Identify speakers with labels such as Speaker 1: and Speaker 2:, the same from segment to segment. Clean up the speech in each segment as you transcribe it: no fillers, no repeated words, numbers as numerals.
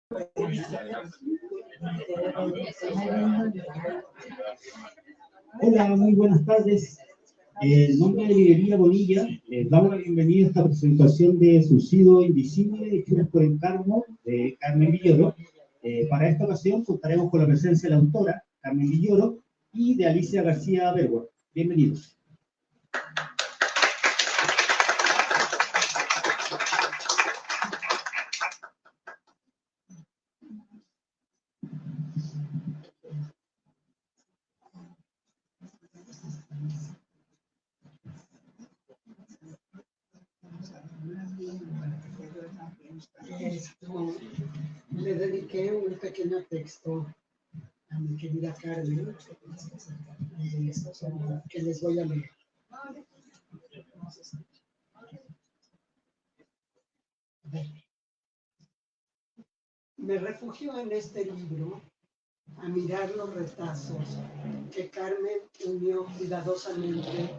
Speaker 1: Hola, muy buenas tardes. En nombre de Librería Bonilla, damos la bienvenida a esta presentación de Suicidio Invisible, escritos por encargo de Carmen Villoro. Para esta ocasión contaremos con la presencia de la autora, Carmen Villoro, y de Alicia García Bergua. Bienvenidos.
Speaker 2: Le dediqué un pequeño texto a mi querida Carmen, que les voy a leer. Me refugio en este libro a mirar los retazos que Carmen unió cuidadosamente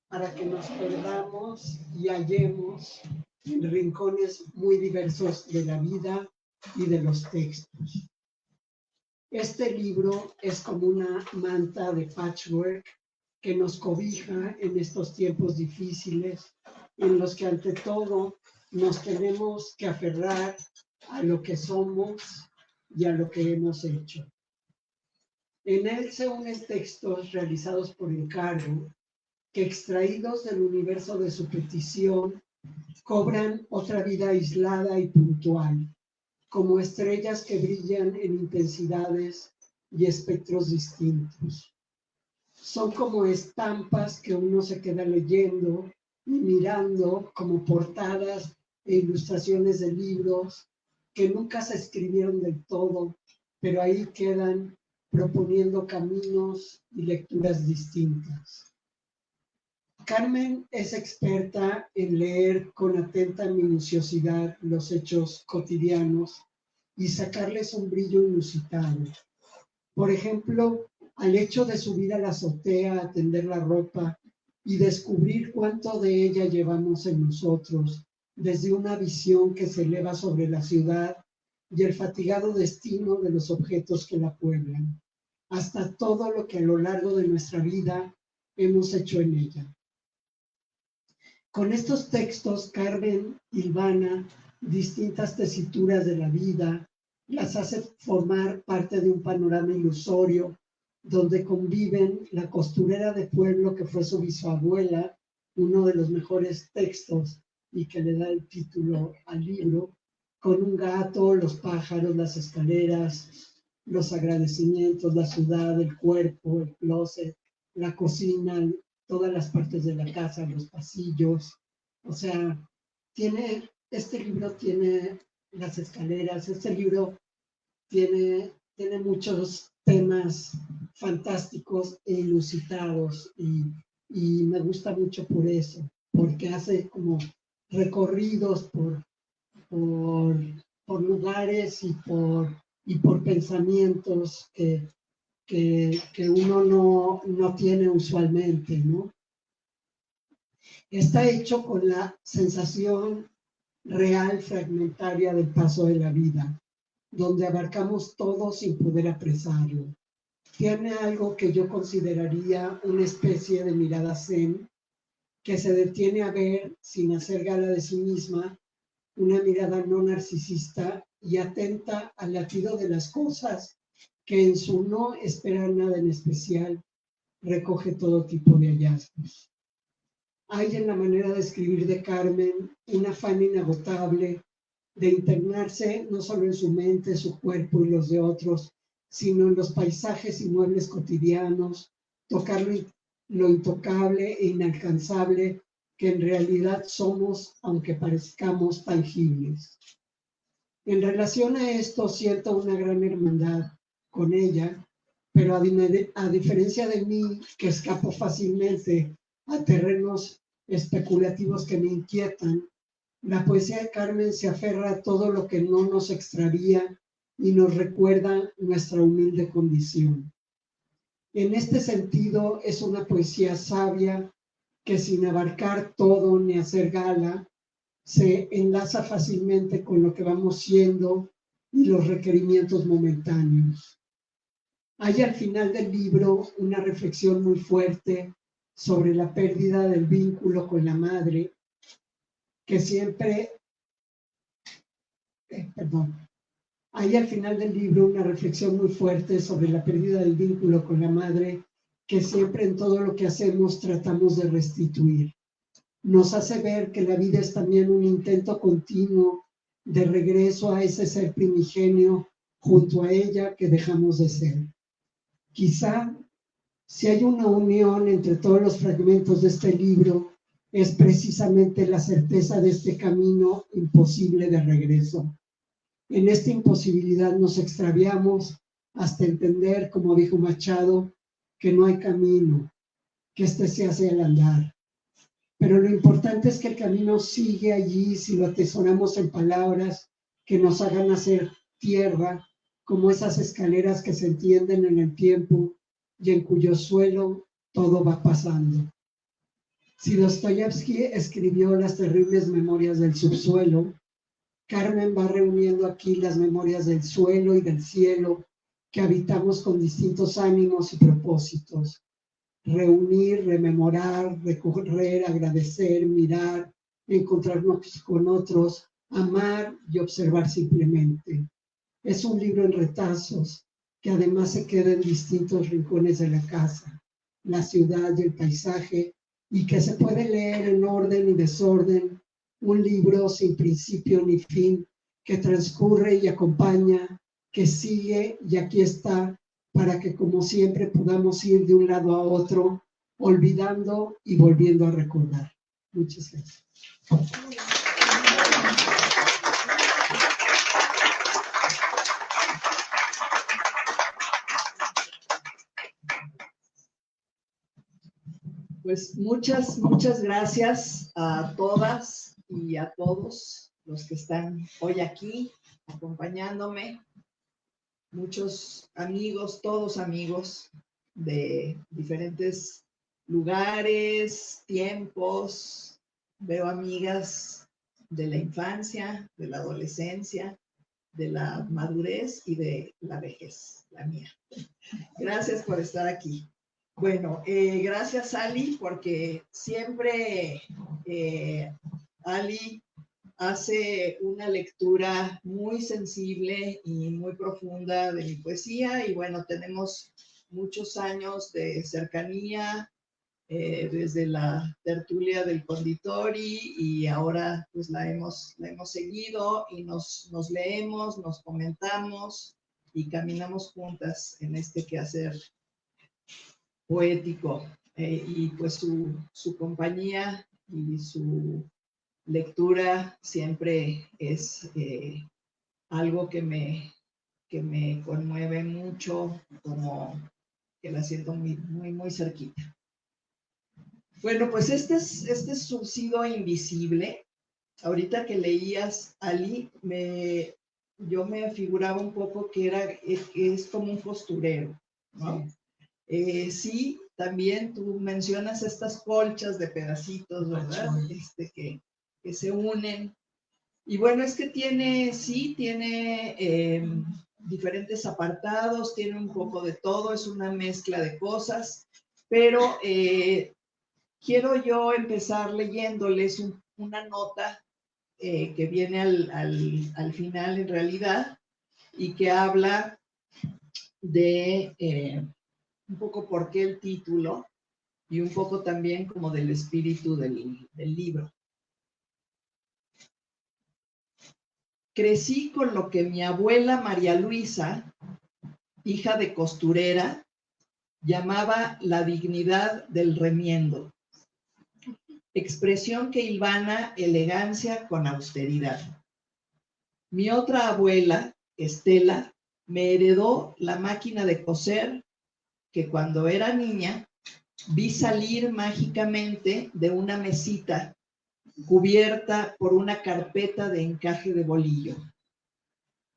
Speaker 2: para que nos perdamos y hallemos en rincones muy diversos de la vida y de los textos. Este libro es como una manta de patchwork que nos cobija en estos tiempos difíciles, en los que ante todo nos tenemos que aferrar a lo que somos y a lo que hemos hecho. En él se unen textos realizados por encargo que, extraídos del universo de su petición, cobran otra vida aislada y puntual, como estrellas que brillan en intensidades y espectros distintos. Son como estampas que uno se queda leyendo y mirando como portadas e ilustraciones de libros que nunca se escribieron del todo, pero ahí quedan proponiendo caminos y lecturas distintas. Carmen es experta en leer con atenta minuciosidad los hechos cotidianos y sacarles un brillo inusitado. Por ejemplo, al hecho de subir a la azotea a tender la ropa y descubrir cuánto de ella llevamos en nosotros, desde una visión que se eleva sobre la ciudad y el fatigado destino de los objetos que la pueblan, hasta todo lo que a lo largo de nuestra vida hemos hecho en ella. Con estos textos, Carmen hilvana distintas tesituras de la vida, las hace formar parte de un panorama ilusorio donde conviven la costurera de pueblo que fue su bisabuela, uno de los mejores textos y que le da el título al libro, con un gato, los pájaros, las escaleras, los agradecimientos, la ciudad, el cuerpo, el closet, la cocina, todas las partes de la casa, los pasillos. O sea, este libro tiene las escaleras, este libro tiene muchos temas fantásticos e inusitados y me gusta mucho por eso, porque hace como recorridos por lugares y por pensamientos que uno no tiene usualmente, ¿no? Está hecho con la sensación real fragmentaria del paso de la vida, donde abarcamos todo sin poder apresarlo. Tiene algo que yo consideraría una especie de mirada zen, que se detiene a ver, sin hacer gala de sí misma, una mirada no narcisista y atenta al latido de las cosas, que en su no esperar nada en especial, recoge todo tipo de hallazgos. Hay en la manera de escribir de Carmen un afán inagotable de internarse no solo en su mente, su cuerpo y los de otros, sino en los paisajes y muebles cotidianos, tocar lo intocable e inalcanzable que en realidad somos, aunque parezcamos tangibles. En relación a esto, siento una gran hermandad con ella, pero a diferencia de mí, que escapo fácilmente a terrenos especulativos que me inquietan, la poesía de Carmen se aferra a todo lo que no nos extravía y nos recuerda nuestra humilde condición. En este sentido, es una poesía sabia que, sin abarcar todo ni hacer gala, se enlaza fácilmente con lo que vamos siendo y los requerimientos momentáneos. Hay al final del libro una reflexión muy fuerte sobre la pérdida del vínculo con la madre, que siempre, hay al final del libro una reflexión muy fuerte sobre la pérdida del vínculo con la madre, que siempre en todo lo que hacemos tratamos de restituir. Nos hace ver que la vida es también un intento continuo de regreso a ese ser primigenio junto a ella que dejamos de ser. Quizá, si hay una unión entre todos los fragmentos de este libro, es precisamente la certeza de este camino imposible de regreso. En esta imposibilidad nos extraviamos hasta entender, como dijo Machado, que no hay camino, que este se hace al andar. Pero lo importante es que el camino sigue allí si lo atesoramos en palabras que nos hagan hacer tierra, como esas escaleras que se entienden en el tiempo y en cuyo suelo todo va pasando. Si Dostoyevsky escribió Las terribles memorias del subsuelo, Carmen va reuniendo aquí las memorias del suelo y del cielo que habitamos con distintos ánimos y propósitos. Reunir, rememorar, recorrer, agradecer, mirar, encontrarnos con otros, amar y observar simplemente. Es un libro en retazos que además se queda en distintos rincones de la casa, la ciudad y el paisaje, y que se puede leer en orden y desorden, un libro sin principio ni fin, que transcurre y acompaña, que sigue y aquí está, para que como siempre podamos ir de un lado a otro, olvidando y volviendo a recordar. Muchas gracias.
Speaker 3: Pues muchas gracias a todas y a todos los que están hoy aquí acompañándome. Muchos amigos, todos amigos de diferentes lugares, tiempos. Veo amigas de la infancia, de la adolescencia, de la madurez y de la vejez, la mía. Gracias por estar aquí. Bueno, gracias Ali, porque siempre Ali hace una lectura muy sensible y muy profunda de mi poesía, y bueno, tenemos muchos años de cercanía, desde la tertulia del Conditori, y ahora pues la hemos seguido y nos leemos, nos comentamos y caminamos juntas en este quehacer poético, y pues su compañía y su lectura siempre es algo que me conmueve mucho, como que la siento muy cerquita. Bueno, pues este es Surcido Invisible. Ahorita que leías, Ali, yo me figuraba un poco que es como un costurero, ¿no? Sí, también tú mencionas estas colchas de pedacitos, ¿verdad? Que se unen. Y bueno, es que tiene diferentes apartados, tiene un poco de todo, es una mezcla de cosas, pero quiero yo empezar leyéndoles una nota que viene al final en realidad, y que habla de un poco por qué el título y un poco también como del espíritu del libro. Crecí con lo que mi abuela María Luisa, hija de costurera, llamaba la dignidad del remiendo, expresión que hilvana elegancia con austeridad. Mi otra abuela, Estela, me heredó la máquina de coser que cuando era niña vi salir mágicamente de una mesita cubierta por una carpeta de encaje de bolillo.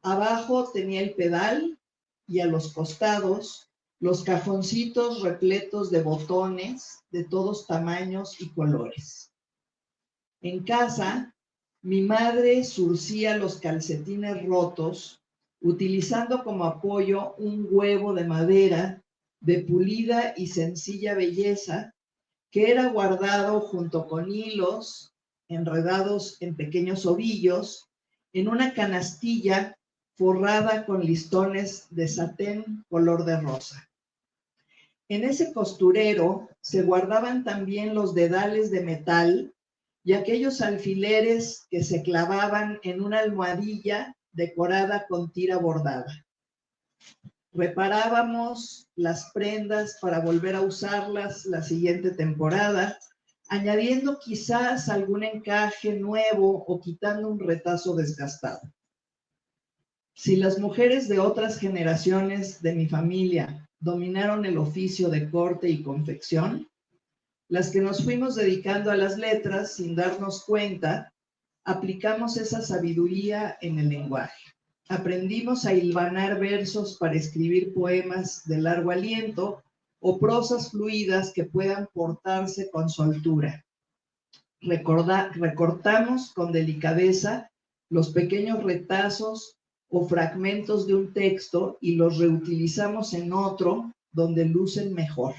Speaker 3: Abajo tenía el pedal y a los costados los cajoncitos repletos de botones de todos tamaños y colores. En casa, mi madre surcía los calcetines rotos utilizando como apoyo un huevo de madera de pulida y sencilla belleza que era guardado junto con hilos enredados en pequeños ovillos en una canastilla forrada con listones de satén color de rosa. En ese costurero se guardaban también los dedales de metal y aquellos alfileres que se clavaban en una almohadilla decorada con tira bordada. Reparábamos las prendas para volver a usarlas la siguiente temporada, añadiendo quizás algún encaje nuevo o quitando un retazo desgastado. Si las mujeres de otras generaciones de mi familia dominaron el oficio de corte y confección, las que nos fuimos dedicando a las letras sin darnos cuenta, aplicamos esa sabiduría en el lenguaje. Aprendimos a hilvanar versos para escribir poemas de largo aliento o prosas fluidas que puedan portarse con soltura. Recortamos con delicadeza los pequeños retazos o fragmentos de un texto y los reutilizamos en otro donde lucen mejor.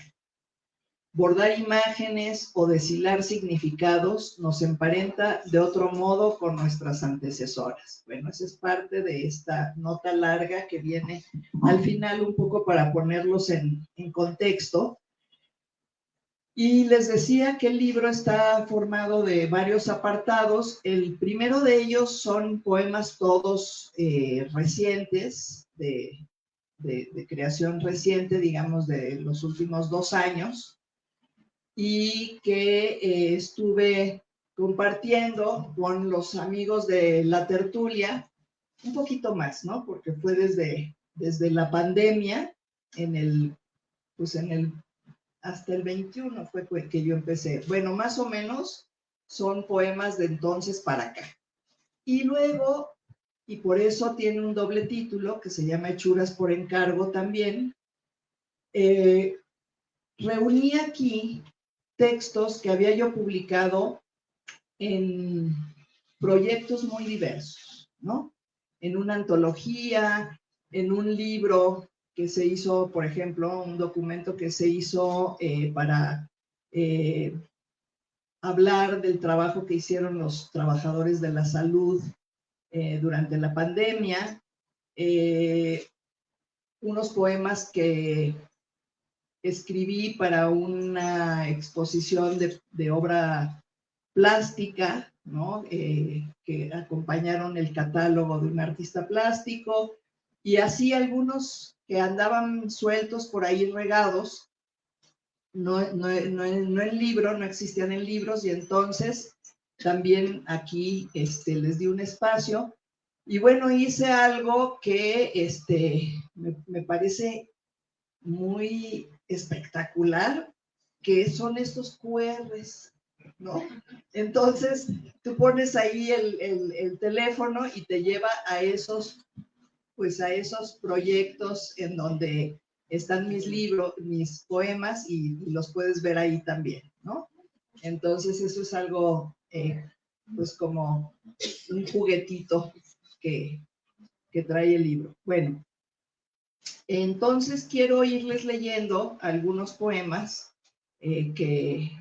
Speaker 3: Bordar imágenes o deshilar significados nos emparenta de otro modo con nuestras antecesoras. Bueno, esa es parte de esta nota larga que viene al final un poco para ponerlos en contexto. Y les decía que el libro está formado de varios apartados. El primero de ellos son poemas todos recientes, de creación reciente, digamos, de los últimos 2 años. Y que estuve compartiendo con los amigos de la tertulia un poquito más, ¿no? Porque fue desde la pandemia, hasta el 21 fue que yo empecé. Bueno, más o menos son poemas de entonces para acá. Y luego, y por eso tiene un doble título que se llama Hechuras por encargo también, reuní aquí textos que había yo publicado en proyectos muy diversos, ¿no? En una antología, en un libro que se hizo, por ejemplo, un documento que se hizo para hablar del trabajo que hicieron los trabajadores de la salud durante la pandemia, unos poemas que escribí para una exposición de obra plástica, ¿no? Que acompañaron el catálogo de un artista plástico, y así algunos que andaban sueltos por ahí regados, no en libro, no existían en libros, y entonces también aquí les di un espacio. Y bueno, hice algo que me parece muy espectacular, que son estos QRs, ¿no? Entonces, tú pones ahí el teléfono y te lleva a esos proyectos en donde están mis libros, mis poemas, y los puedes ver ahí también, ¿no? Entonces, eso es algo, pues como un juguetito que trae el libro. Bueno, entonces quiero irles leyendo algunos poemas que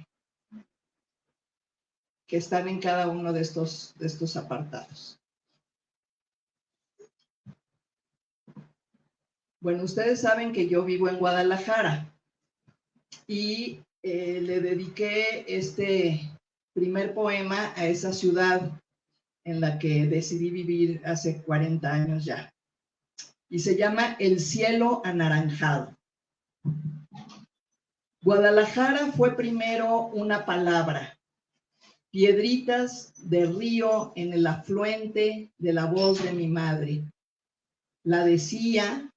Speaker 3: están en cada uno de estos apartados. Bueno, ustedes saben que yo vivo en Guadalajara y le dediqué este primer poema a esa ciudad en la que decidí vivir hace 40 años ya. Y se llama El cielo anaranjado. Guadalajara fue primero una palabra, piedritas de río en el afluente de la voz de mi madre. La decía,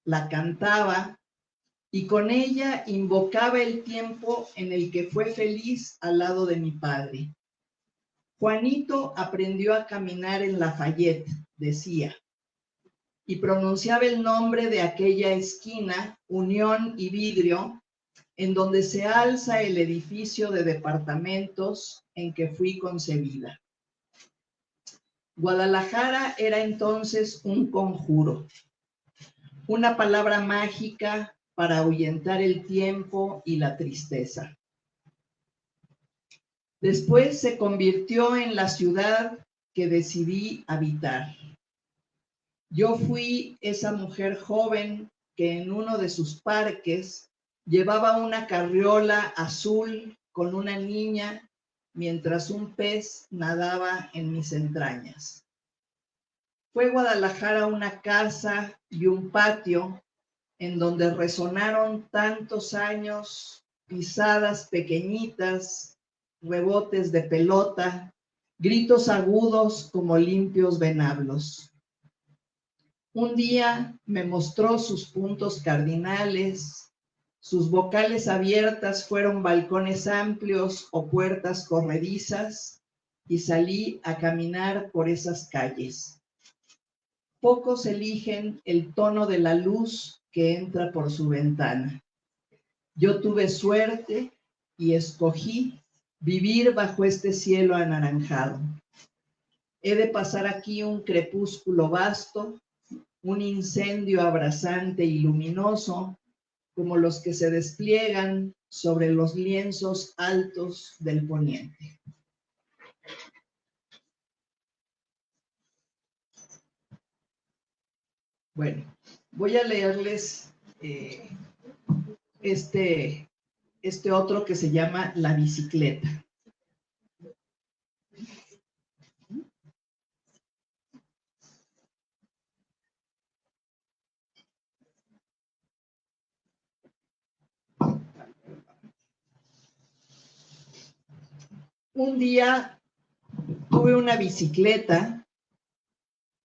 Speaker 3: la cantaba, y con ella invocaba el tiempo en el que fue feliz al lado de mi padre. Juanito aprendió a caminar en Lafayette, decía, y pronunciaba el nombre de aquella esquina, Unión y Vidrio, en donde se alza el edificio de departamentos en que fui concebida. Guadalajara era entonces un conjuro, una palabra mágica para ahuyentar el tiempo y la tristeza. Después se convirtió en la ciudad que decidí habitar. Yo fui esa mujer joven que en uno de sus parques llevaba una carriola azul con una niña mientras un pez nadaba en mis entrañas. Fue Guadalajara una casa y un patio en donde resonaron tantos años, pisadas pequeñitas, rebotes de pelota, gritos agudos como limpios venablos. Un día me mostró sus puntos cardinales, sus vocales abiertas fueron balcones amplios o puertas corredizas, y salí a caminar por esas calles. Pocos eligen el tono de la luz que entra por su ventana. Yo tuve suerte y escogí vivir bajo este cielo anaranjado. He de pasar aquí un crepúsculo vasto, un incendio abrasante y luminoso, como los que se despliegan sobre los lienzos altos del poniente. Bueno, voy a leerles este otro que se llama La bicicleta. Un día tuve una bicicleta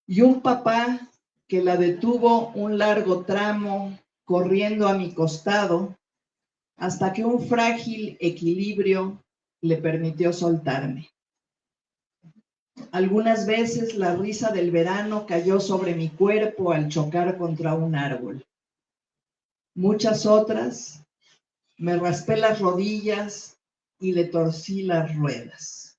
Speaker 3: y un papá que la detuvo un largo tramo corriendo a mi costado hasta que un frágil equilibrio le permitió soltarme. Algunas veces la risa del verano cayó sobre mi cuerpo al chocar contra un árbol. Muchas otras me raspé las rodillas y le torcí las ruedas.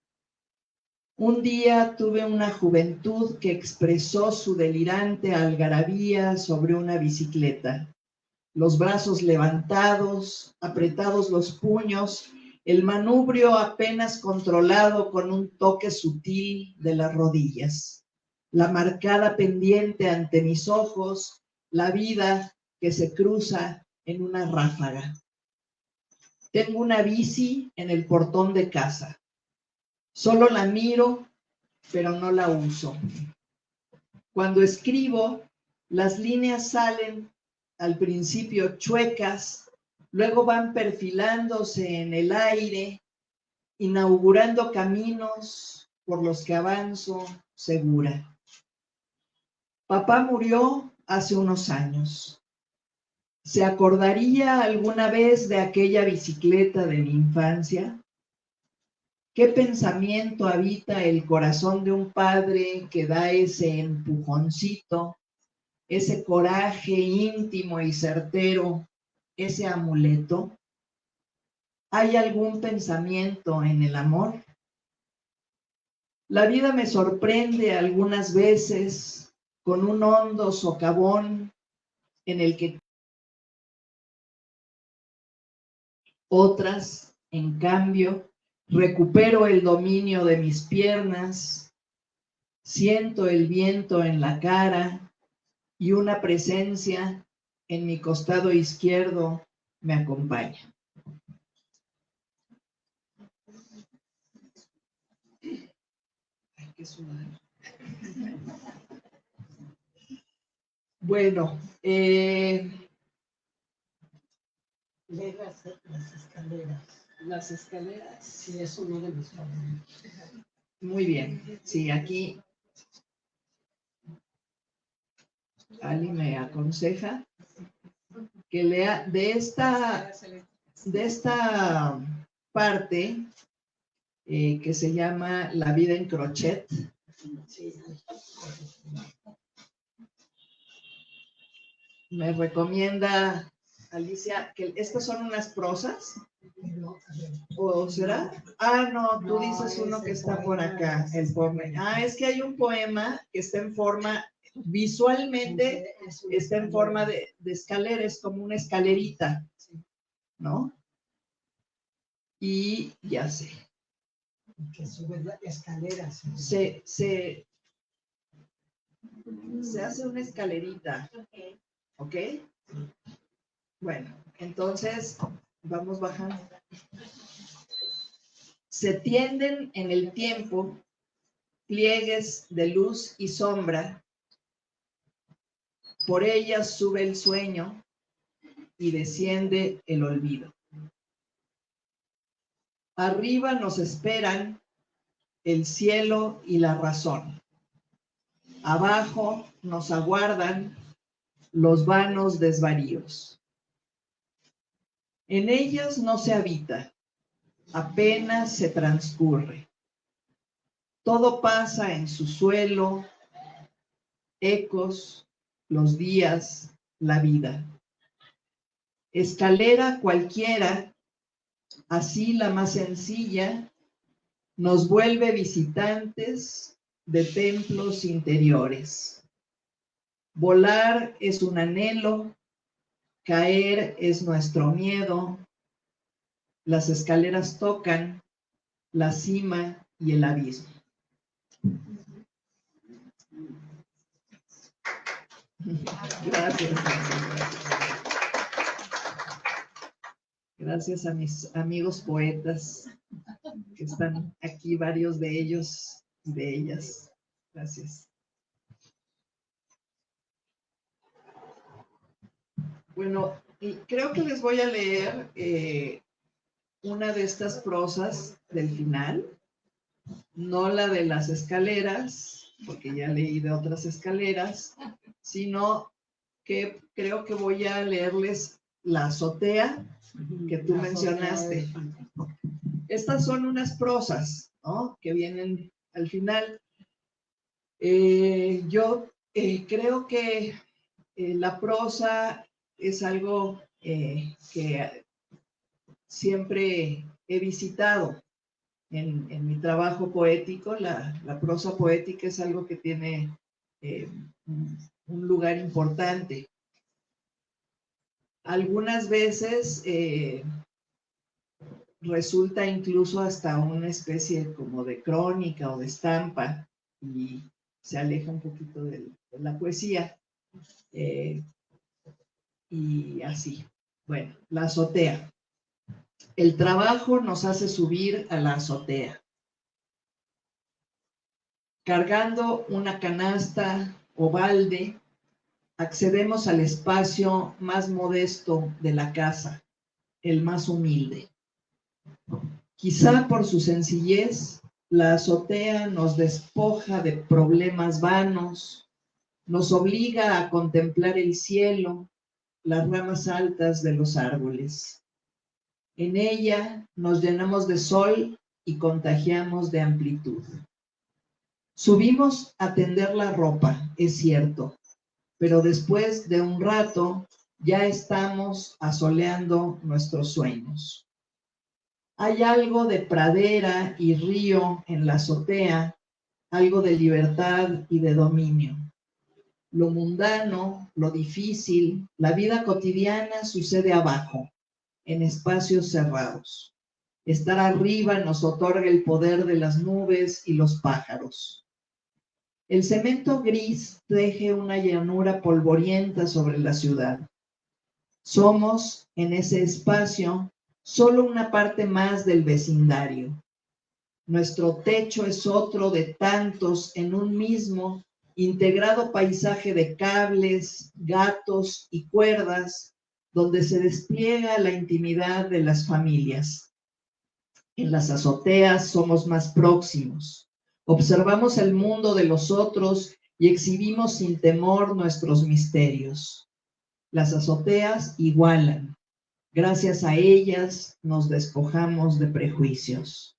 Speaker 3: Un día tuve una juventud que expresó su delirante algarabía sobre una bicicleta. Los brazos levantados, apretados los puños, el manubrio apenas controlado con un toque sutil de las rodillas. La marcada pendiente ante mis ojos, la vida que se cruza en una ráfaga. Tengo una bici en el portón de casa. Solo la miro, pero no la uso. Cuando escribo, las líneas salen al principio chuecas, luego van perfilándose en el aire, inaugurando caminos por los que avanzo segura. Papá murió hace unos años. ¿Se acordaría alguna vez de aquella bicicleta de mi infancia? ¿Qué pensamiento habita el corazón de un padre que da ese empujoncito, ese coraje íntimo y certero, ese amuleto? ¿Hay algún pensamiento en el amor? La vida me sorprende algunas veces con un hondo socavón en el que otras, en cambio, recupero el dominio de mis piernas, siento el viento en la cara y una presencia en mi costado izquierdo me acompaña. Ay, qué sudar. Bueno,
Speaker 2: Lee las escaleras.
Speaker 3: las escaleras.
Speaker 2: Sí, es uno de mis favoritos.
Speaker 3: Muy bien. Sí, aquí Ali me aconseja que lea de esta parte que se llama La vida en crochet. Me recomienda Alicia que estas son unas prosas
Speaker 2: Pero, a ver,
Speaker 3: ¿O será? Ah, no, tú
Speaker 2: No,
Speaker 3: dices uno
Speaker 2: ese
Speaker 3: que está por
Speaker 2: poema
Speaker 3: acá,
Speaker 2: es-
Speaker 3: el poema. Ah, es que hay un poema que está en forma, visualmente
Speaker 2: es un
Speaker 3: está en forma de escalera, es como una escalerita,
Speaker 2: Sí,
Speaker 3: ¿no? Y ya sé,
Speaker 2: que sube la escalera.
Speaker 3: se hace una escalerita, ¿ok? Bueno, entonces vamos bajando. Se tienden en el tiempo pliegues de luz y sombra, por ellas sube el sueño y desciende el olvido. Arriba nos esperan el cielo y la razón. Abajo nos aguardan los vanos desvaríos. En ellas no se habita, apenas se transcurre. Todo pasa en su suelo, ecos, los días, la vida. Escalera cualquiera, así la más sencilla, nos vuelve visitantes de templos interiores. Volar es un anhelo, caer es nuestro miedo. Las escaleras tocan la cima y el abismo. Gracias. Gracias a mis amigos poetas que están aquí, varios de ellos y de ellas. Gracias. Bueno, y creo que les voy a leer una de estas prosas del final, no la de las escaleras, porque ya leí de otras escaleras, sino que creo que voy a leerles la azotea que tú mencionaste. Estas son unas prosas, ¿no?, que vienen al final. Yo creo que la prosa es algo que siempre he visitado en mi trabajo poético. La prosa poética es algo que tiene un lugar importante. Algunas veces resulta incluso hasta una especie como de crónica o de estampa y se aleja un poquito de la poesía. Y así. Bueno, la azotea. El trabajo nos hace subir a la azotea. Cargando una canasta o balde, accedemos al espacio más modesto de la casa, el más humilde. Quizá por su sencillez, la azotea nos despoja de problemas vanos, nos obliga a contemplar el cielo, las ramas altas de los árboles. En ella nos llenamos de sol y contagiamos de amplitud. Subimos a tender la ropa, es cierto, pero después de un rato ya estamos asoleando nuestros sueños. Hay algo de pradera y río en la azotea, algo de libertad y de dominio. Lo mundano, lo difícil, la vida cotidiana sucede abajo, en espacios cerrados. Estar arriba nos otorga el poder de las nubes y los pájaros. El cemento gris teje una llanura polvorienta sobre la ciudad. Somos, en ese espacio, solo una parte más del vecindario. Nuestro techo es otro de tantos en un mismo integrado paisaje de cables, gatos y cuerdas, donde se despliega la intimidad de las familias. En las azoteas somos más próximos. Observamos el mundo de los otros y exhibimos sin temor nuestros misterios. Las azoteas igualan. Gracias a ellas nos despojamos de prejuicios.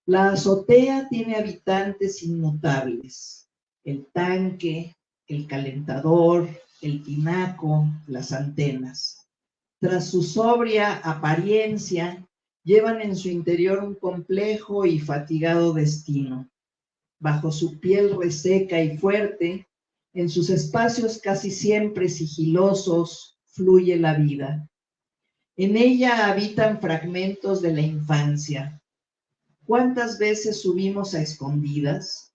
Speaker 3: La azotea tiene habitantes inmutables: el tanque, el calentador, el tinaco, las antenas. tras su sobria apariencia, llevan en su interior un complejo y fatigado destino. Bajo su piel reseca y fuerte, en sus espacios casi siempre sigilosos, fluye la vida. En ella habitan fragmentos de la infancia. ¿Cuántas veces subimos a escondidas?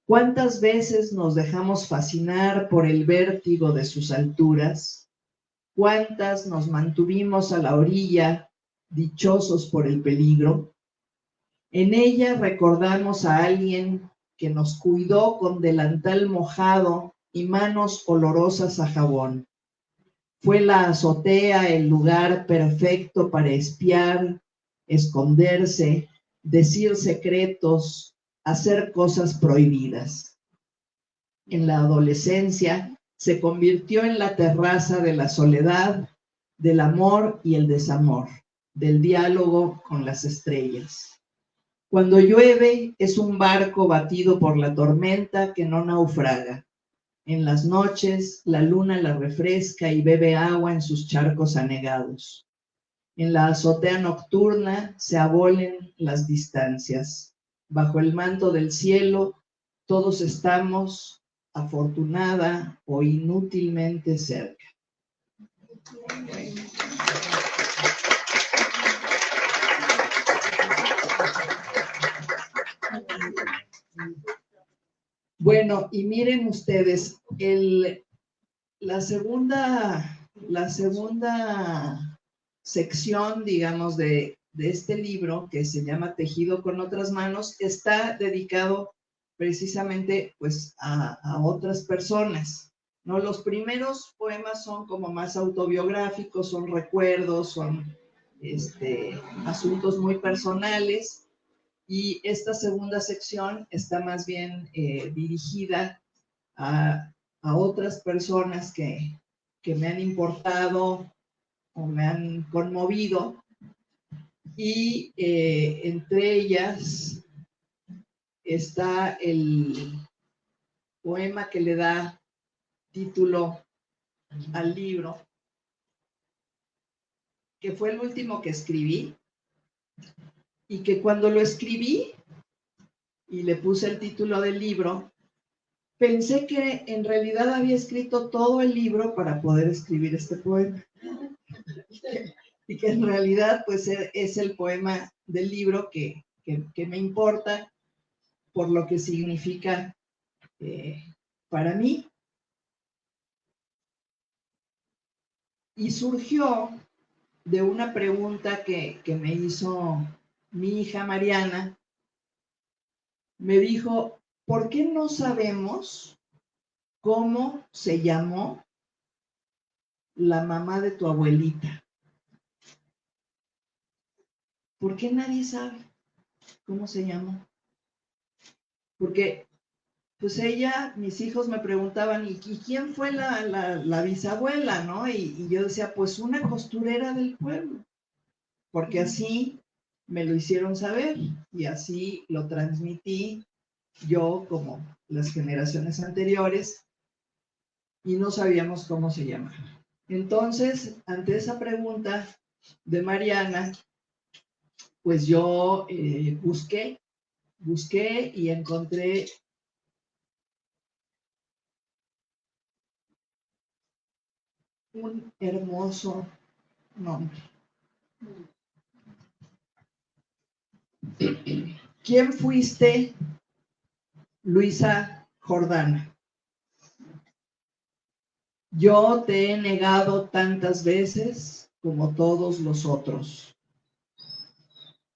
Speaker 3: ¿Cuántas veces nos dejamos fascinar por el vértigo de sus alturas? ¿Cuántas nos mantuvimos a la orilla, dichosos por el peligro? En ella recordamos a alguien que nos cuidó con delantal mojado y manos olorosas a jabón. Fue la azotea el lugar perfecto para espiar, esconderse, decir secretos, hacer cosas prohibidas. En la adolescencia se convirtió en la terraza de la soledad, del amor y el desamor, del diálogo con las estrellas. Cuando llueve es un barco batido por la tormenta que no naufraga. En las noches la luna la refresca y bebe agua en sus charcos anegados. En la azotea nocturna se abolen las distancias. Bajo el manto del cielo todos estamos afortunada o inútilmente cerca. Bueno, y miren ustedes, la segunda sección, digamos, de este libro, que se llama Tejido con otras manos, está dedicado precisamente pues a otras personas, ¿no? Los primeros poemas son como más autobiográficos, son recuerdos, son asuntos muy personales, y esta segunda sección está más bien dirigida a otras personas que me han importado o me han conmovido, y entre ellas está el poema que le da título al libro, que fue el último que escribí, y que cuando lo escribí y le puse el título del libro, pensé que en realidad había escrito todo el libro para poder escribir este poema. Y que en realidad pues es el poema del libro que me importa por lo que significa para mí. Y surgió de una pregunta que me hizo mi hija Mariana. Me dijo, ¿por qué no sabemos cómo se llamó la mamá de tu abuelita? ¿Por qué nadie sabe cómo se llamó? Porque pues ella, mis hijos me preguntaban, ¿y quién fue la bisabuela, no? Y yo decía, pues una costurera del pueblo, porque así me lo hicieron saber y así lo transmití yo como las generaciones anteriores, y no sabíamos cómo se llamaba. Entonces, ante esa pregunta de Mariana, pues yo busqué y encontré un hermoso nombre. ¿Quién fuiste, Luisa Jordana? Yo te he negado tantas veces como todos los otros.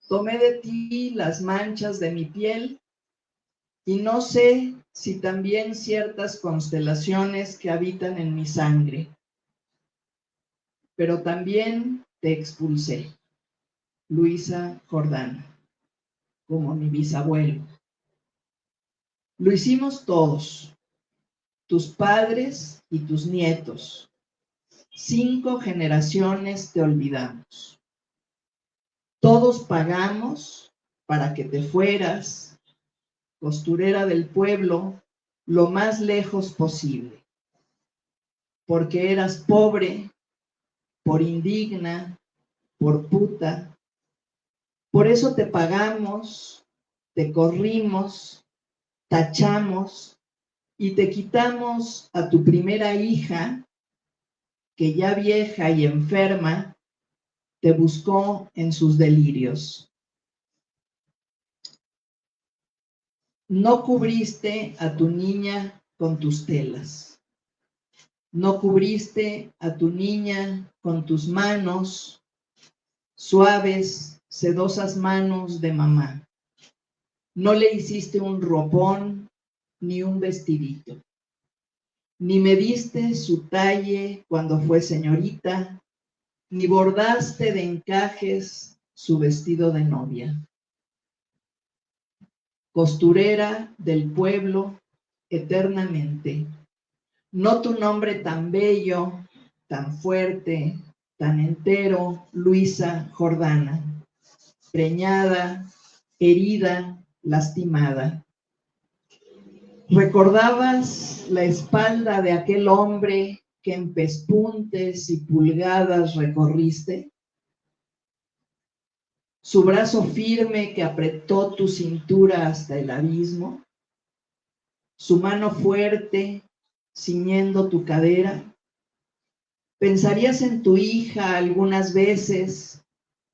Speaker 3: Tomé de ti las manchas de mi piel y no sé si también ciertas constelaciones que habitan en mi sangre. Pero también te expulsé, Luisa Jordana, como mi bisabuelo. Lo hicimos todos, tus padres y tus nietos. 5 generaciones te olvidamos. Todos pagamos para que te fueras, costurera del pueblo, lo más lejos posible. Porque eras pobre, por indigna, por puta. Por eso te pagamos, te corrimos, tachamos y te quitamos a tu primera hija, que ya vieja y enferma, te buscó en sus delirios. No cubriste a tu niña con tus telas. No cubriste a tu niña con tus manos, suaves, sedosas manos de mamá. No le hiciste un ropón ni un vestidito. Ni mediste su talle cuando fue señorita, ni bordaste de encajes su vestido de novia. Costurera del pueblo eternamente, no tu nombre tan bello, tan fuerte, tan entero, Luisa Jordana, preñada, herida, lastimada. ¿Recordabas la espalda de aquel hombre que en pespuntes y pulgadas recorriste? Su brazo firme que apretó tu cintura hasta el abismo, su mano fuerte ciñendo tu cadera. ¿Pensarías en tu hija algunas veces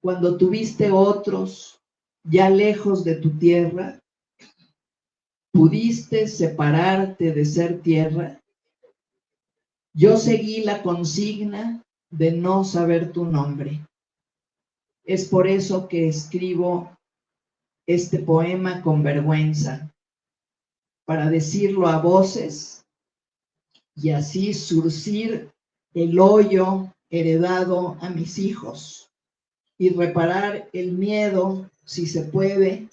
Speaker 3: cuando tuviste otros ya lejos de tu tierra? ¿Pudiste separarte de ser tierra? Yo seguí la consigna de no saber tu nombre. Es por eso que escribo este poema con vergüenza, para decirlo a voces y así surcir el hoyo heredado a mis hijos y reparar el miedo, si se puede,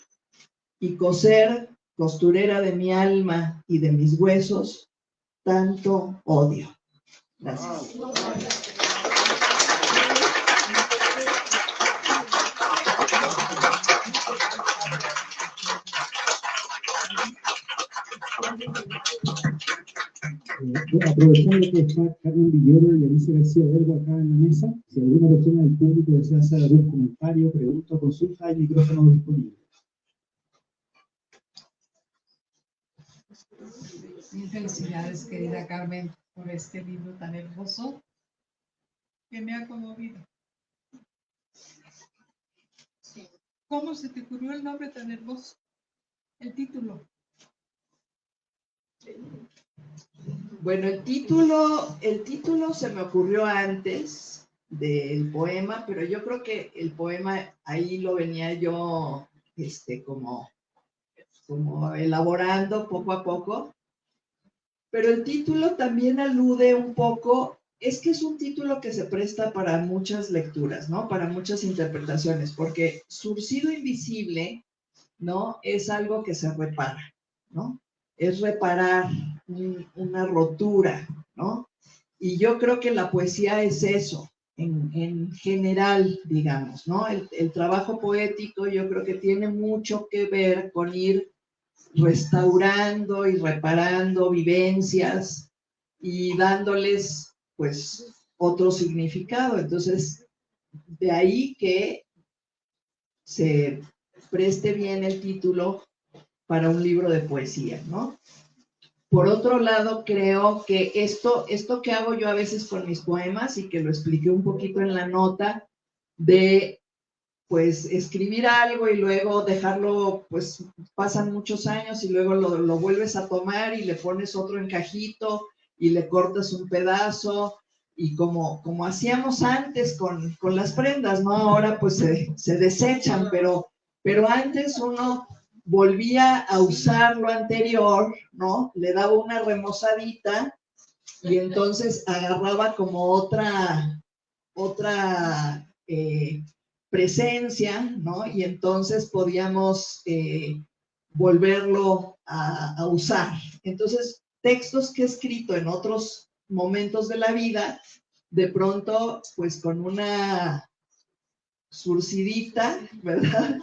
Speaker 3: y coser, costurera de mi alma y de mis huesos, tanto odio. Gracias.
Speaker 1: Aprovechando que está Carmen Villoro y Alicia García Verbo acá en la mesa, si alguna persona del público desea hacer algún comentario, pregunta o consulta, hay micrófono disponible.
Speaker 4: Felicidades, querida Carmen, por este libro tan hermoso que me ha conmovido. ¿Cómo se te ocurrió el nombre tan hermoso? El título.
Speaker 3: Bueno, el título se me ocurrió antes del poema, pero yo creo que el poema ahí lo venía yo como elaborando poco a poco. Pero el título también alude un poco, es que es un título que se presta para muchas lecturas, ¿no? Para muchas interpretaciones, porque surcido invisible, ¿no? Es algo que se repara, ¿no? Es reparar una rotura, ¿no? Y yo creo que la poesía es eso, en general, digamos, ¿no? El trabajo poético yo creo que tiene mucho que ver con ir restaurando y reparando vivencias y dándoles, pues, otro significado. Entonces, de ahí que se preste bien el título para un libro de poesía, ¿no? Por otro lado, creo que esto que hago yo a veces con mis poemas y que lo expliqué un poquito en la nota, de pues escribir algo y luego dejarlo, pues pasan muchos años y luego lo vuelves a tomar y le pones otro encajito y le cortas un pedazo y como hacíamos antes con las prendas, ¿no? Ahora pues se desechan, pero antes uno volvía a usar lo anterior, ¿no? Le daba una remozadita y entonces agarraba como otra presencia, ¿no? Y entonces podíamos volverlo a usar. Entonces, textos que he escrito en otros momentos de la vida, de pronto, pues con una surcidita, ¿verdad?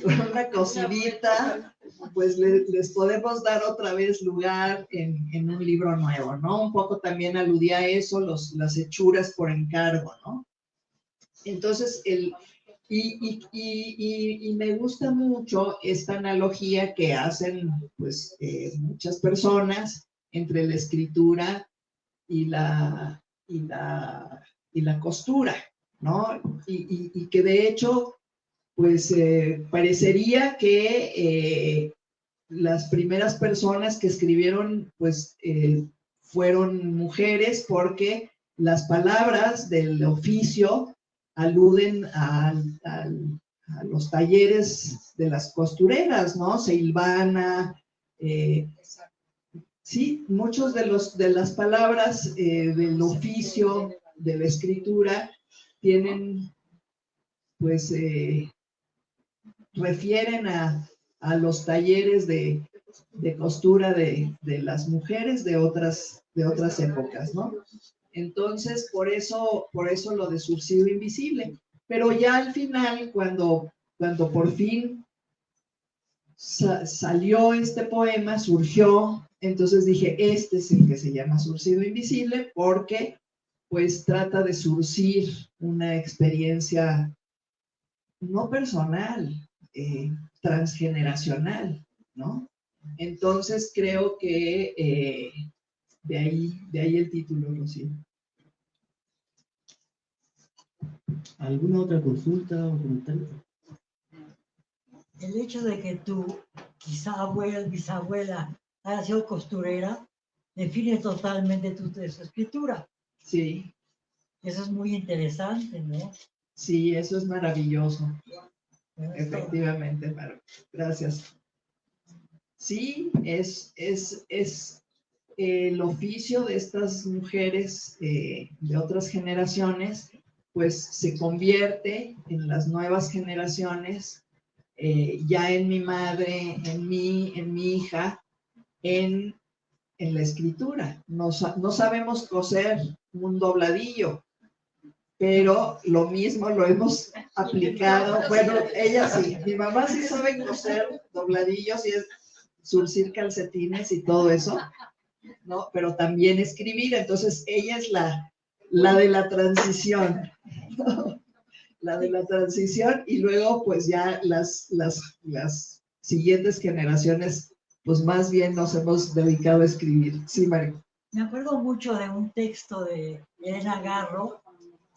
Speaker 3: Con una cosidita, pues les podemos dar otra vez lugar en un libro nuevo, ¿no? Un poco también aludía a eso, las hechuras por encargo, ¿no? Entonces, y me gusta mucho esta analogía que hacen, pues, muchas personas entre la escritura y la costura, ¿no? Y que de hecho, pues, parecería que las primeras personas que escribieron, pues, fueron mujeres porque las palabras del oficio aluden a los talleres de las costureras, ¿no? Silvana, sí, muchos de las palabras del oficio, de la escritura, tienen, pues, refieren a los talleres de costura de las mujeres de otras épocas, ¿no? Entonces, por eso lo de Surcido Invisible. Pero ya al final, cuando por fin salió este poema, surgió, entonces dije, este es el que se llama Surcido Invisible, porque pues trata de surcir una experiencia no personal, transgeneracional, ¿no? Entonces creo que de ahí el título, Rocío.
Speaker 1: ¿Alguna otra consulta o comentario?
Speaker 5: El hecho de que tu quizá abuela, bisabuela, haya sido costurera, define totalmente tu escritura.
Speaker 3: Sí.
Speaker 5: Eso es muy interesante, ¿no?
Speaker 3: Sí, eso es maravilloso.
Speaker 5: Bueno,
Speaker 3: Efectivamente, gracias. Sí, es el oficio de estas mujeres de otras generaciones, pues se convierte en las nuevas generaciones, ya en mi madre, en mi hija, en la escritura. No sabemos coser un dobladillo, pero lo mismo lo hemos aplicado. Bueno, ella sí, mi mamá sí sabe coser dobladillos y surcir calcetines y todo eso, ¿no? Pero también escribir, entonces ella es la de la transición, ¿no? La de la transición, y luego pues ya las siguientes generaciones, pues más bien nos hemos dedicado a escribir. Sí, Mario.
Speaker 5: Me acuerdo mucho de un texto de Elena Garro,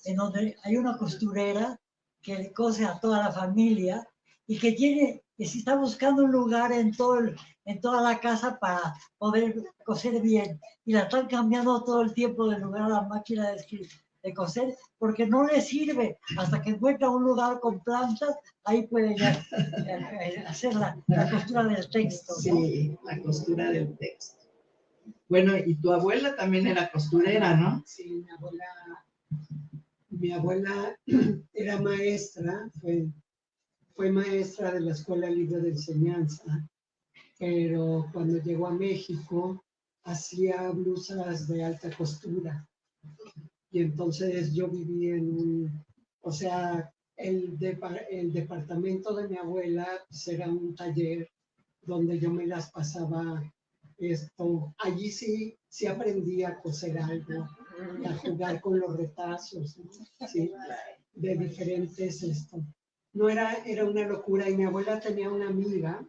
Speaker 5: en donde hay una costurera que le cose a toda la familia y que se está buscando un lugar en toda la casa para poder coser bien. Y la están cambiando todo el tiempo de lugar a la máquina de coser, porque no le sirve. Hasta que encuentra un lugar con plantas, ahí puede ya hacer la costura del texto, ¿no?
Speaker 3: Sí, la costura del texto. Bueno, y tu abuela también era costurera, ¿no?
Speaker 2: Sí, mi abuela era maestra, fue maestra de la Escuela Libre de Enseñanza, pero cuando llegó a México hacía blusas de alta costura. Y entonces yo viví o sea, el departamento de mi abuela pues, era un taller donde yo me las pasaba allí sí aprendí a coser algo, a jugar con los retazos, ¿no? Sí, de diferentes No era una locura, y mi abuela tenía una amiga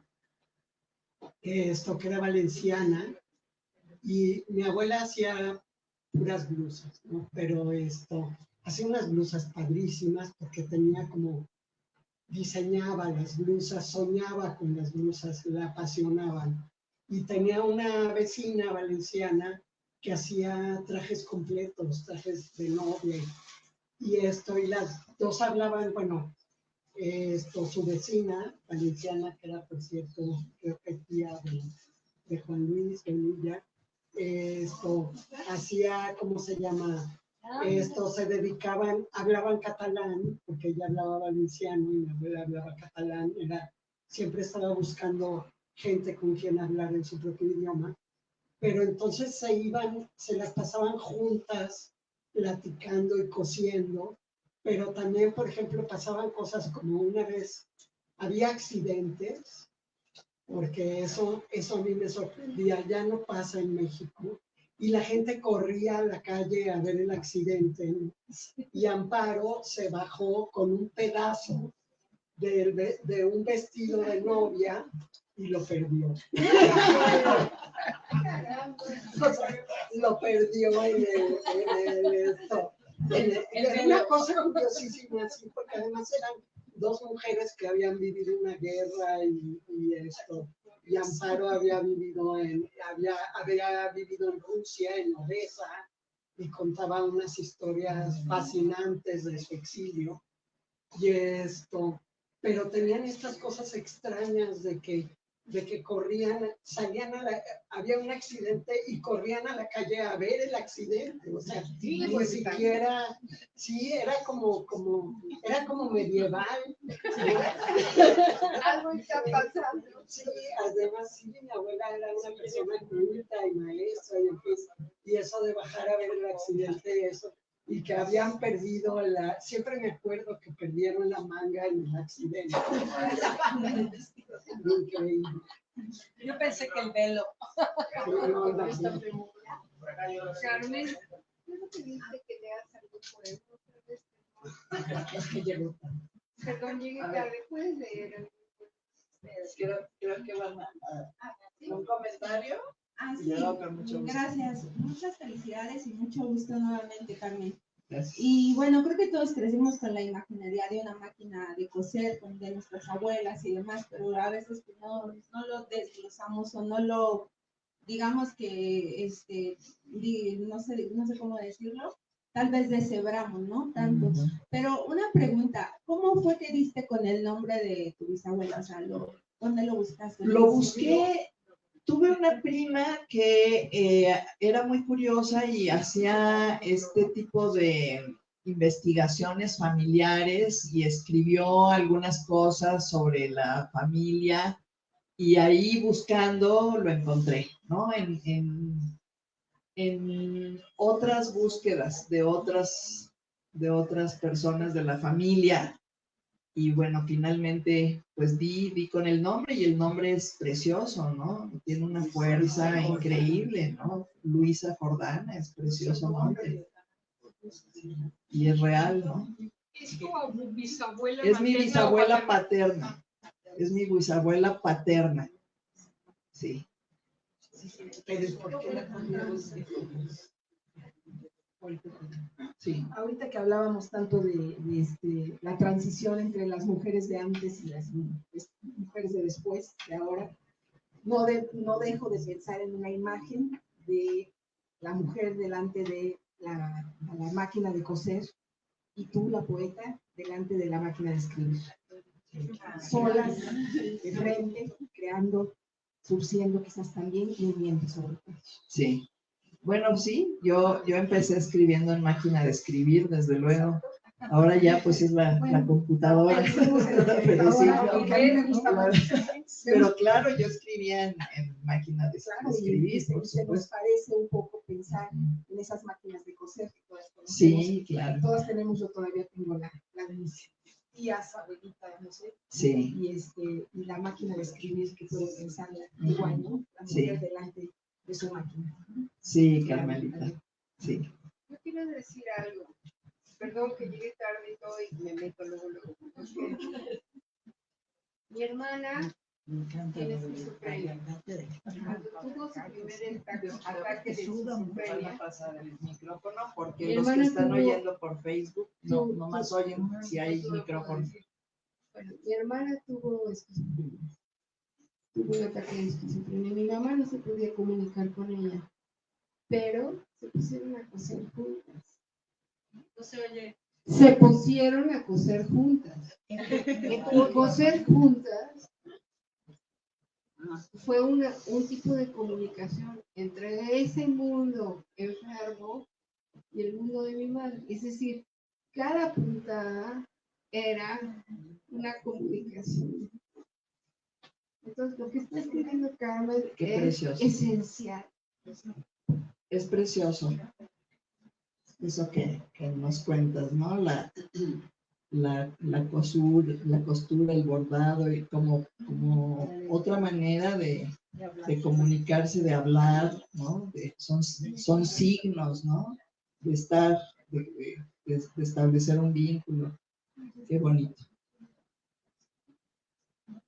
Speaker 2: que era valenciana, y mi abuela hacía puras blusas, ¿no? Pero hacía unas blusas padrísimas porque diseñaba las blusas, soñaba con las blusas, la apasionaban. Y tenía una vecina valenciana que hacía trajes completos, trajes de novia. Y las dos hablaban, bueno, su vecina valenciana, que era, por cierto, creo que tía de Juan Luis Bonilla, hacía, ¿cómo se llama? Se dedicaban, hablaban catalán, porque ella hablaba valenciano y mi abuela hablaba catalán, siempre estaba buscando gente con quien hablar en su propio idioma, pero entonces se las pasaban juntas, platicando y cosiendo, pero también, por ejemplo, pasaban cosas como una vez había accidentes porque eso a mí me sorprendía, ya no pasa en México. Y la gente corría a la calle a ver el accidente, ¿no? Y Amparo se bajó con un pedazo de un vestido de novia y lo perdió. Lo perdió en una cosa curiosísima, así, porque además eran dos mujeres que habían vivido una guerra y esto. Y Amparo había vivido en Rusia, en Odessa, y contaba unas historias fascinantes de su exilio. Y esto, pero tenían estas cosas extrañas de que corrían, había un accidente y corrían a la calle a ver el accidente, o sea, sí, ni siquiera, sí, era como medieval.
Speaker 6: Algo está pasando.
Speaker 2: Sí, además sí, mi abuela era una persona culta y maestra, y eso de bajar a ver el accidente, eso, y que habían perdido siempre me acuerdo que perdieron la manga en el accidente. Increíble.
Speaker 6: Yo pensé que el velo.
Speaker 7: Carmen, ¿no te pediste que leas algo poema?
Speaker 2: Es que llegó.
Speaker 7: Perdón, llegué tarde. ¿Puedes leer algo?
Speaker 3: Creo que van a un comentario.
Speaker 8: Sí,
Speaker 3: Con mucho gusto.
Speaker 8: gracias. Muchas felicidades y mucho gusto nuevamente, Carmen.
Speaker 3: Gracias.
Speaker 8: Y bueno, creo que todos crecimos con la imaginería de una máquina de coser, de nuestras abuelas y demás, pero a veces pues, no lo desglosamos o no lo, digamos que, no sé cómo decirlo, tal vez deshebramos, ¿no? Tanto. Pero una pregunta, ¿cómo fue que diste con el nombre de tu bisabuela? O sea, ¿dónde lo buscaste?
Speaker 3: Lo busqué. Tuve una prima que era muy curiosa y hacía este tipo de investigaciones familiares y escribió algunas cosas sobre la familia y ahí buscando lo encontré, ¿no? En otras búsquedas de otras personas de la familia. Y bueno, finalmente, pues di con el nombre y el nombre es precioso, ¿no? Tiene una fuerza increíble, ¿no? Luisa Jordana es precioso nombre. Y es real, ¿no?
Speaker 7: Es como bisabuela.
Speaker 3: Es mi bisabuela paterna. Es mi bisabuela paterna. Sí.
Speaker 2: Pero ¿por qué la cambiamos?
Speaker 3: Sí.
Speaker 9: Ahorita que hablábamos tanto de la transición entre las mujeres de antes y las mujeres de después, de ahora, no dejo de pensar en una imagen de la mujer delante de la máquina de coser y tú, la poeta, delante de la máquina de escribir. Solas, de frente, creando, surciendo quizás también y uniendo sobre todo.
Speaker 3: Sí. Bueno, sí, yo empecé escribiendo en máquina de escribir, desde luego. Ahora ya pues es la computadora. Pero sí,
Speaker 9: aunque a mí me gusta más.
Speaker 3: pero claro, yo escribía en máquina de escribir, por
Speaker 9: Se nos
Speaker 3: supuesto.
Speaker 9: parece un poco pensar en esas máquinas de coser que todas conocemos.
Speaker 3: Sí, claro.
Speaker 9: Todas tenemos, yo todavía tengo la de mis tías, abuelita, no sé.
Speaker 3: Sí.
Speaker 9: Y la máquina de escribir que puedo pensar igual, ¿no? La mujer delante de su máquina.
Speaker 3: Sí, Carmelita. Sí.
Speaker 7: Yo quiero decir algo. Perdón que llegué tarde y todo y me meto luego. Mi hermana tiene esquizofrenia. Cuando tuvo su primer ataque de esquizofrenia,
Speaker 3: pasar el micrófono porque
Speaker 7: Mi
Speaker 3: los que
Speaker 7: hermana
Speaker 3: están
Speaker 7: tuvo-
Speaker 3: oyendo por Facebook no más oyen si hay micrófono.
Speaker 7: Bueno, mi hermana tuvo esquizofrenia. Tuvo un ataque de esquizofrenia. Mi mamá no se podía comunicar con ella, pero se pusieron a coser juntas.
Speaker 6: No se oye.
Speaker 7: Se pusieron a coser juntas. Y coser juntas fue un tipo de comunicación entre ese mundo enfermo y el mundo de mi madre. Es decir, cada puntada era una comunicación. Entonces, lo que está escribiendo Carmen
Speaker 3: Qué
Speaker 7: es
Speaker 3: precioso.
Speaker 7: esencial.
Speaker 3: Es precioso. Eso que nos cuentas, ¿no? la costura, el bordado, y como otra manera de comunicarse, de hablar, ¿no? Son signos, ¿no? De estar, de establecer un vínculo. Qué bonito.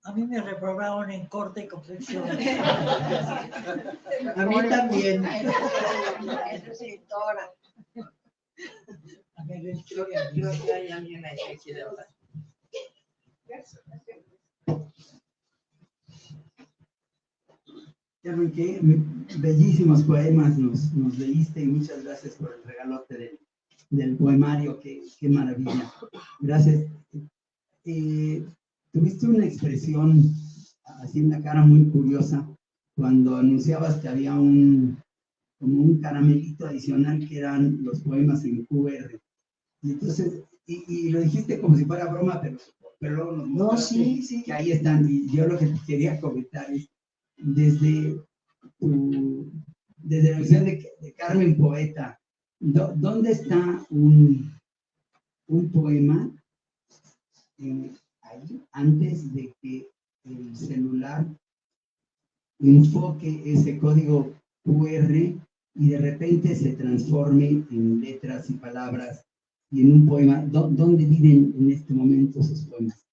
Speaker 5: A mí me reprobaron en corte y confección.
Speaker 3: A mí también.
Speaker 5: Es escritora. A ver,
Speaker 3: Creo que hay alguien ahí que quiere hablar.
Speaker 10: Carmen, qué bellísimos poemas nos leíste y muchas gracias por el regalote del poemario, qué maravilla. Gracias. Tuviste una expresión así, una cara muy curiosa cuando anunciabas que había como un caramelito adicional que eran los poemas en QR. Y entonces, y lo dijiste como si fuera broma, pero luego nos mostraste
Speaker 3: sí.
Speaker 10: Que ahí están. Y yo lo que te quería comentar es, desde la visión de Carmen Poeta, ¿dónde está un poema ahí, antes de que el celular enfoque ese código QR y de repente se transforme en letras y palabras y en un poema? ¿Dónde viven en este momento esos poemas?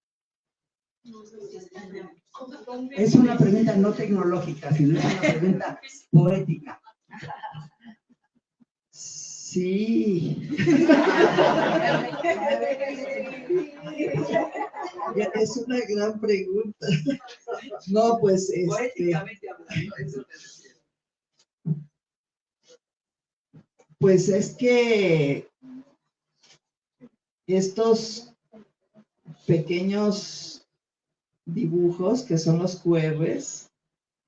Speaker 10: Es una pregunta no tecnológica, sino es una pregunta poética.
Speaker 3: Sí. Es una gran pregunta. No, pues
Speaker 6: Poéticamente hablando, eso te decía.
Speaker 3: Pues es que estos pequeños dibujos que son los QRs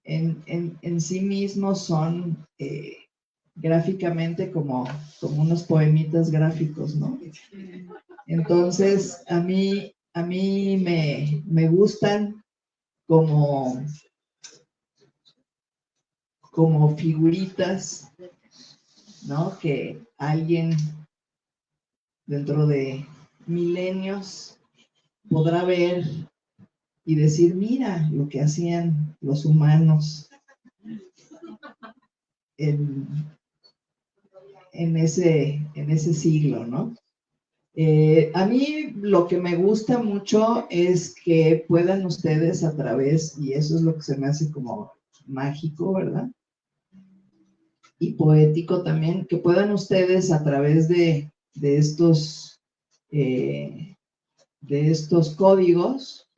Speaker 3: en sí mismos son gráficamente como unos poemitas gráficos, ¿no? Entonces a mí me gustan como figuritas, ¿no? Que alguien dentro de milenios podrá ver y decir, mira lo que hacían los humanos en ese siglo, ¿no? A mí lo que me gusta mucho es que puedan ustedes a través, y eso es lo que se me hace como mágico, ¿verdad? Y poético también, que puedan ustedes a través de estos códigos,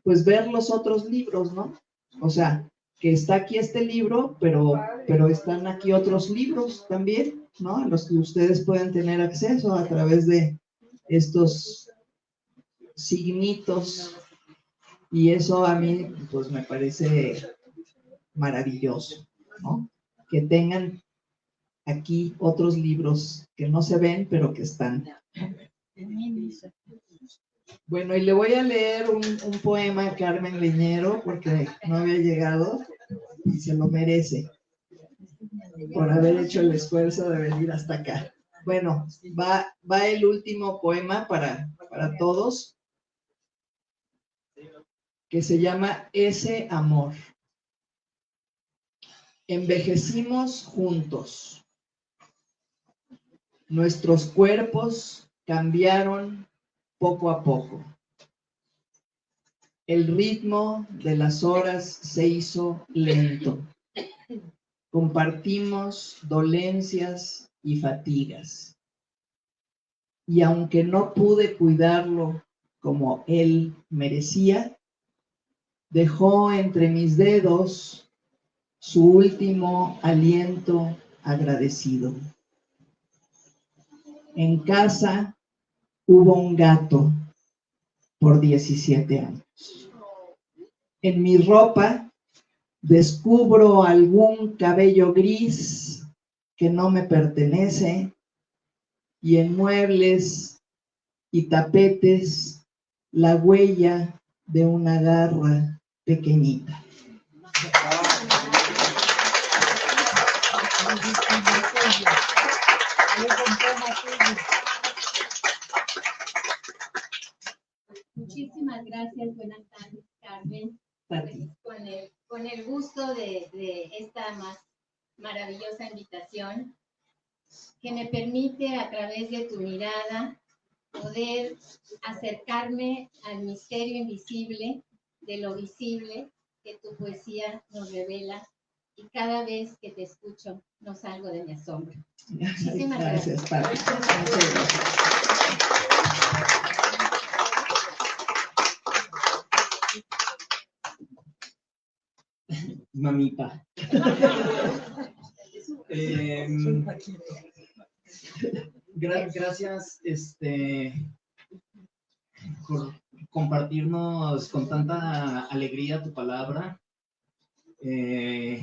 Speaker 3: pues ver los otros libros, ¿no? O sea, que está aquí este libro, pero están aquí otros libros también, ¿no? A los que ustedes pueden tener acceso a través de estos signitos, y eso a mí, pues me parece maravilloso, ¿no? Que tengan aquí otros libros que no se ven, pero que están. Bueno, y le voy a leer un poema a Carmen Leñero, porque no había llegado y se lo merece por haber hecho el esfuerzo de venir hasta acá. Bueno, va el último poema para todos, que se llama Ese amor. Envejecimos juntos. Nuestros cuerpos cambiaron poco a poco. El ritmo de las horas se hizo lento. Compartimos dolencias y fatigas. Y aunque no pude cuidarlo como él merecía, dejó entre mis dedos su último aliento agradecido. En casa hubo un gato por 17 años. En mi ropa descubro algún cabello gris que no me pertenece, y en muebles y tapetes la huella de una garra pequeñita.
Speaker 11: Gracias, buenas tardes, Carmen.
Speaker 3: Pati.
Speaker 11: Con el gusto de esta más maravillosa invitación que me permite a través de tu mirada poder acercarme al misterio invisible de lo visible que tu poesía nos revela, y cada vez que te escucho no salgo de mi asombro. Muchísimas gracias.
Speaker 3: Pati. Muchas gracias.
Speaker 12: Mamita. Gracias por compartirnos con tanta alegría tu palabra. Me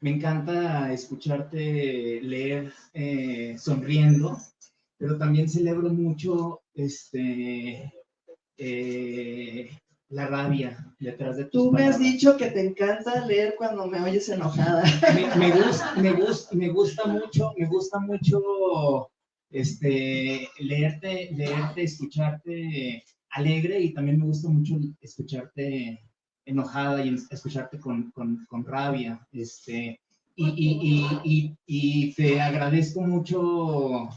Speaker 12: encanta escucharte leer sonriendo, pero también celebro mucho la rabia detrás de tus
Speaker 3: Tú me has
Speaker 12: palabras.
Speaker 3: dicho que te encanta leer cuando me oyes enojada.
Speaker 12: Me gusta mucho leerte, escucharte alegre, y también me gusta mucho escucharte enojada y escucharte con rabia. Y te agradezco mucho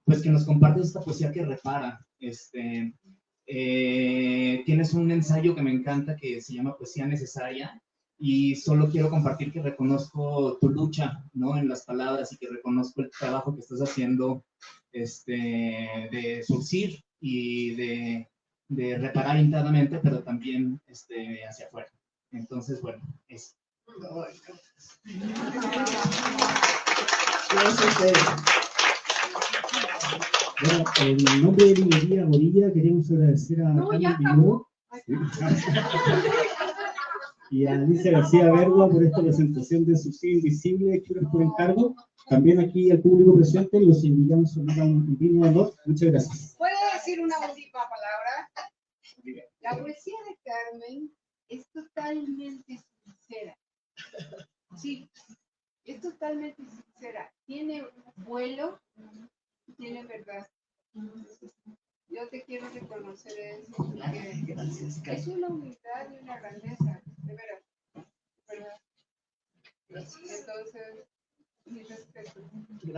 Speaker 12: pues que nos compartes esta poesía que repara. Tienes un ensayo que me encanta que se llama Poesía Necesaria, y solo quiero compartir que reconozco tu lucha, ¿no?, en las palabras, y que reconozco el trabajo que estás haciendo de surcir y de reparar internamente, pero también hacia afuera. Entonces, bueno, eso.
Speaker 3: Gracias a ustedes.
Speaker 1: Bueno, en nombre de Librería Bonilla queremos agradecer a Carmen Viñudo y a Alicia García Vergua por esta presentación de Subsidio Invisible, Hechura por encargo. También aquí al público presente los invitamos a un vino de honor. Muchas gracias.
Speaker 7: ¿Puedo decir una última palabra? La poesía de Carmen es totalmente sincera. Sí, es totalmente sincera. Tiene vuelo, tiene verdad. Yo te quiero reconocer eso, porque
Speaker 3: Gracias,
Speaker 7: es una humildad y una grandeza, de veras. ¿Verdad? Entonces, mi respeto.
Speaker 3: Gracias.